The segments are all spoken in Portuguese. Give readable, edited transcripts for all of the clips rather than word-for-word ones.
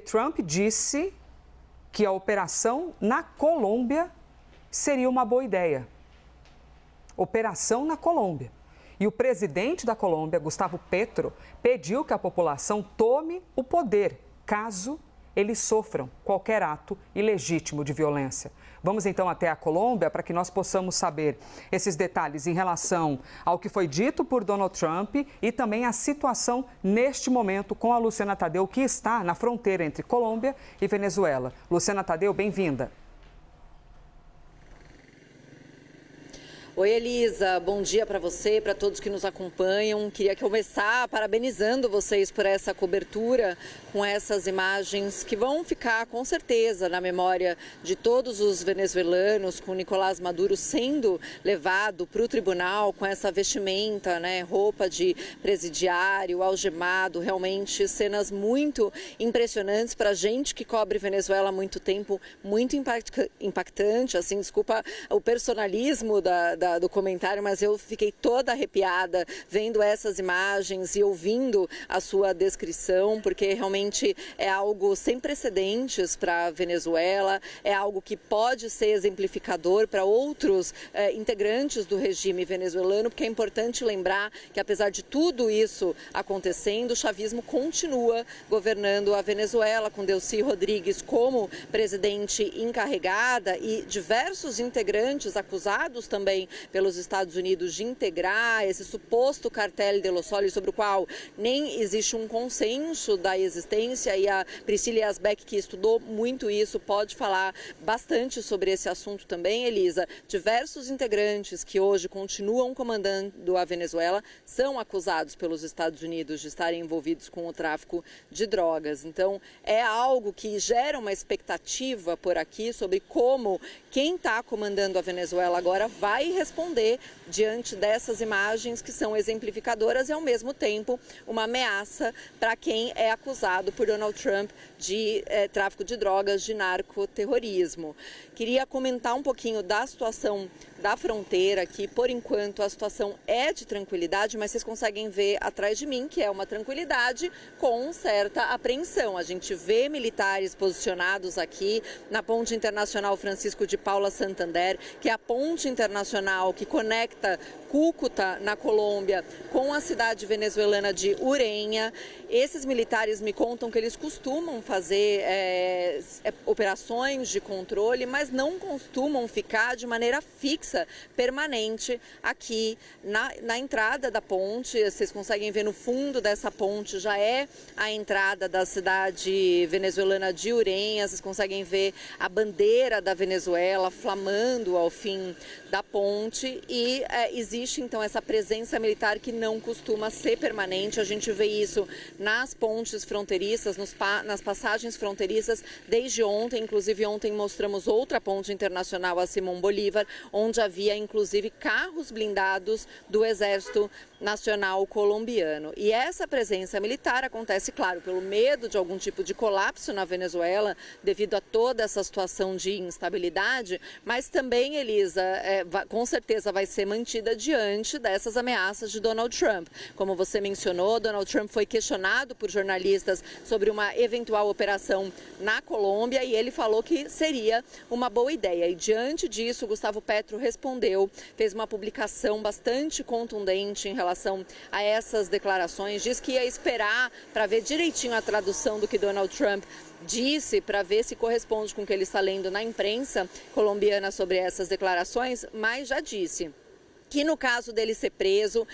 Trump disse que a operação na Colômbia seria uma boa ideia. Operação na Colômbia. E o presidente da Colômbia, Gustavo Petro, pediu que a população tome o poder, caso eles sofram qualquer ato ilegítimo de violência. Vamos então até a Colômbia para que nós possamos saber esses detalhes em relação ao que foi dito por Donald Trump e também a situação neste momento com a Luciana Tadeu, que está na fronteira entre Colômbia e Venezuela. Luciana Tadeu, bem-vinda. Oi, Elisa, bom dia para você, para todos que nos acompanham. Queria começar parabenizando vocês por essa cobertura com essas imagens que vão ficar com certeza na memória de todos os venezuelanos, com Nicolás Maduro sendo levado para o tribunal com essa vestimenta, né, roupa de presidiário, algemado, realmente cenas muito impressionantes para a gente que cobre Venezuela há muito tempo, muito impactante, assim, desculpa o personalismo do comentário, mas eu fiquei toda arrepiada vendo essas imagens e ouvindo a sua descrição, porque realmente é algo sem precedentes para a Venezuela, é algo que pode ser exemplificador para outros integrantes do regime venezuelano, porque é importante lembrar que apesar de tudo isso acontecendo, o chavismo continua governando a Venezuela, com Delcy Rodrigues como presidente encarregada e diversos integrantes acusados também pelos Estados Unidos de integrar esse suposto cartel de Los Soles, sobre o qual nem existe um consenso da existência, e a Priscila Yazbek, que estudou muito isso, pode falar bastante sobre esse assunto também, Elisa. Diversos integrantes que hoje continuam comandando a Venezuela são acusados pelos Estados Unidos de estarem envolvidos com o tráfico de drogas. Então, é algo que gera uma expectativa por aqui sobre como quem está comandando a Venezuela agora vai responder diante dessas imagens que são exemplificadoras e, ao mesmo tempo, uma ameaça para quem é acusado por Donald Trump de tráfico de drogas, de narcoterrorismo. Queria comentar um pouquinho da situação da fronteira, que por enquanto a situação é de tranquilidade, mas vocês conseguem ver atrás de mim que é uma tranquilidade com certa apreensão. A gente vê militares posicionados aqui na Ponte Internacional Francisco de Paula Santander, que é a ponte internacional que conecta Cúcuta, na Colômbia, com a cidade venezuelana de Ureña. Esses militares me contam que eles costumam fazer operações de controle, mas não costumam ficar de maneira fixa, permanente, aqui na entrada da ponte. Vocês conseguem ver no fundo dessa ponte, já é a entrada da cidade venezuelana de Ureña. Vocês conseguem ver a bandeira da Venezuela flamando ao fim da ponte e existe então essa presença militar que não costuma ser permanente. A gente vê isso nas pontes fronteiriças, nas passagens fronteiriças desde ontem. Inclusive ontem mostramos outra ponte internacional, a Simón Bolívar, onde havia inclusive carros blindados do Exército Nacional Colombiano. E essa presença militar acontece, claro, pelo medo de algum tipo de colapso na Venezuela devido a toda essa situação de instabilidade, mas também, Elisa, com certeza vai ser mantida diante dessas ameaças de Donald Trump. Como você mencionou, Donald Trump foi questionado por jornalistas sobre uma eventual operação na Colômbia e ele falou que seria uma boa ideia. E diante disso, Gustavo Petro respondeu, fez uma publicação bastante contundente em relação a essas declarações, diz que ia esperar para ver direitinho a tradução do que Donald Trump disse, para ver se corresponde com o que ele está lendo na imprensa colombiana sobre essas declarações, mas já disse que no caso dele ser preso,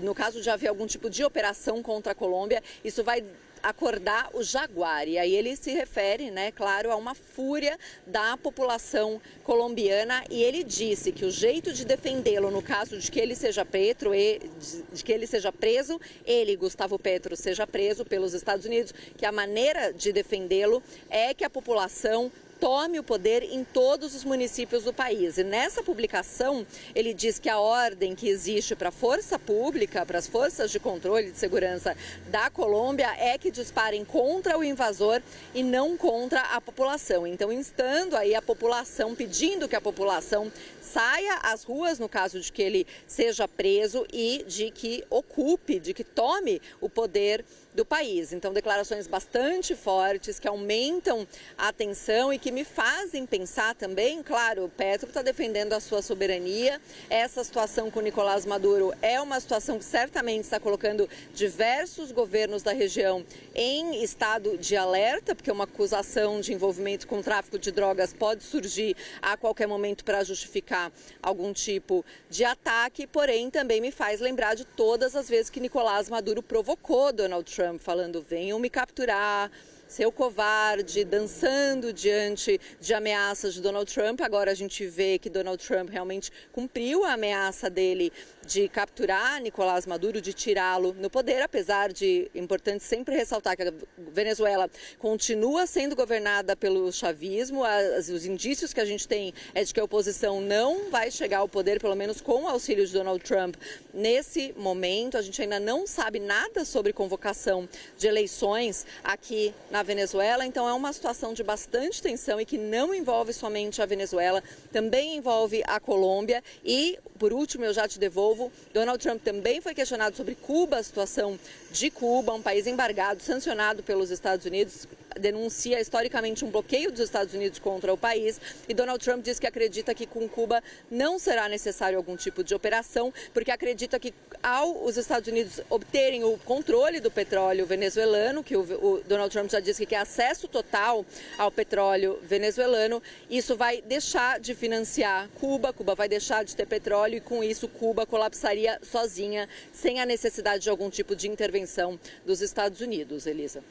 no caso de haver algum tipo de operação contra a Colômbia, isso vai acordar o jaguar. E aí ele se refere, né, claro, a uma fúria da população colombiana, e ele disse que o jeito de defendê-lo no caso de que ele seja preso, ele, Gustavo Petro, seja preso pelos Estados Unidos, que a maneira de defendê-lo é que a população tome o poder em todos os municípios do país. E nessa publicação, ele diz que a ordem que existe para a força pública, para as forças de controle de segurança da Colômbia, é que disparem contra o invasor e não contra a população. Então, instando aí a população, pedindo que a população saia às ruas, no caso de que ele seja preso, e de que ocupe, de que tome o poder do país. Então, declarações bastante fortes que aumentam a tensão e que me fazem pensar também, claro, o Petro está defendendo a sua soberania. Essa situação com Nicolás Maduro é uma situação que certamente está colocando diversos governos da região em estado de alerta, porque uma acusação de envolvimento com tráfico de drogas pode surgir a qualquer momento para justificar algum tipo de ataque, porém também me faz lembrar de todas as vezes que Nicolás Maduro provocou Donald Trump, falando: venham me capturar, seu covarde, dançando diante de ameaças de Donald Trump. Agora a gente vê que Donald Trump realmente cumpriu a ameaça dele de capturar Nicolás Maduro, de tirá-lo no poder, apesar de, importante sempre ressaltar que a Venezuela continua sendo governada pelo chavismo. Os indícios que a gente tem é de que a oposição não vai chegar ao poder, pelo menos com o auxílio de Donald Trump, nesse momento. A gente ainda não sabe nada sobre convocação de eleições aqui na Venezuela, então é uma situação de bastante tensão e que não envolve somente a Venezuela, também envolve a Colômbia. E, por último, eu já te devolvo, Donald Trump também foi questionado sobre Cuba, a situação de Cuba, um país embargado, sancionado pelos Estados Unidos, denuncia historicamente um bloqueio dos Estados Unidos contra o país, e Donald Trump diz que acredita que com Cuba não será necessário algum tipo de operação, porque acredita que ao os Estados Unidos obterem o controle do petróleo venezuelano, que o Donald Trump já disse que quer acesso total ao petróleo venezuelano, isso vai deixar de financiar Cuba, Cuba vai deixar de ter petróleo e com isso Cuba colapsaria sozinha, sem a necessidade de algum tipo de intervenção dos Estados Unidos, Elisa.